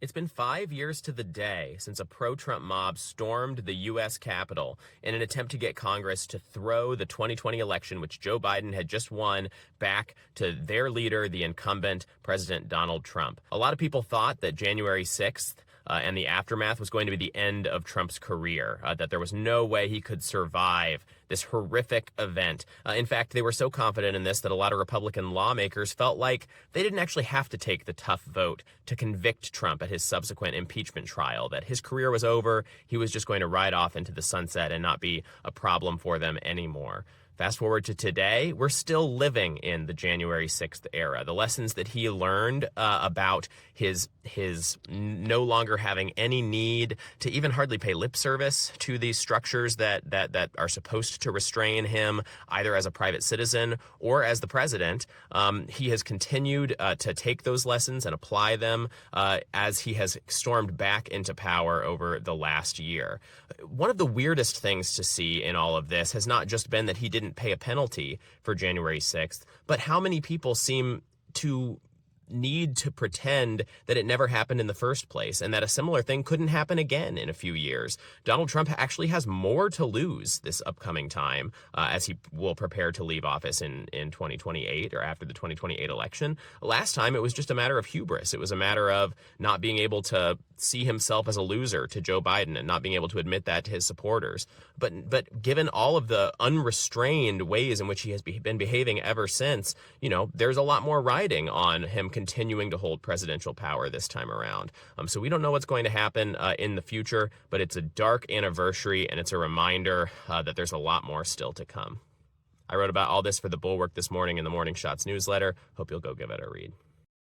It's been 5 years to the day since a pro-Trump mob stormed the U.S. Capitol in an attempt to get Congress to throw the 2020 election, which Joe Biden had just won, back to their leader, the incumbent President Donald Trump. A lot of people thought that January 6th and the aftermath was going to be the end of Trump's career, that there was no way he could survive this horrific event. In fact, they were so confident in this that a lot of Republican lawmakers felt like they didn't actually have to take the tough vote to convict Trump at his subsequent impeachment trial, that his career was over, he was just going to ride off into the sunset and not be a problem for them anymore. Fast forward to today, we're still living in the January 6th era. The lessons that he learned about his no longer having any need to even hardly pay lip service to these structures that are supposed to restrain him, either as a private citizen or as the president. He has continued to take those lessons and apply them as he has stormed back into power over the last year. One of the weirdest things to see in all of this has not just been that he didn't pay a penalty for January 6th, but how many people seem to need to pretend that it never happened in the first place and that a similar thing couldn't happen again in a few years. Donald Trump actually has more to lose this upcoming time as he will prepare to leave office in 2028 or after the 2028 election. Last time, it was just a matter of hubris. It was a matter of not being able to see himself as a loser to Joe Biden and not being able to admit that to his supporters. But given all of the unrestrained ways in which he has been behaving ever since, there's a lot more riding on him continuing to hold presidential power this time around. So we don't know what's going to happen in the future, but it's a dark anniversary and it's a reminder that there's a lot more still to come. I wrote about all this for The Bulwark this morning in the Morning Shots newsletter. Hope you'll go give it a read.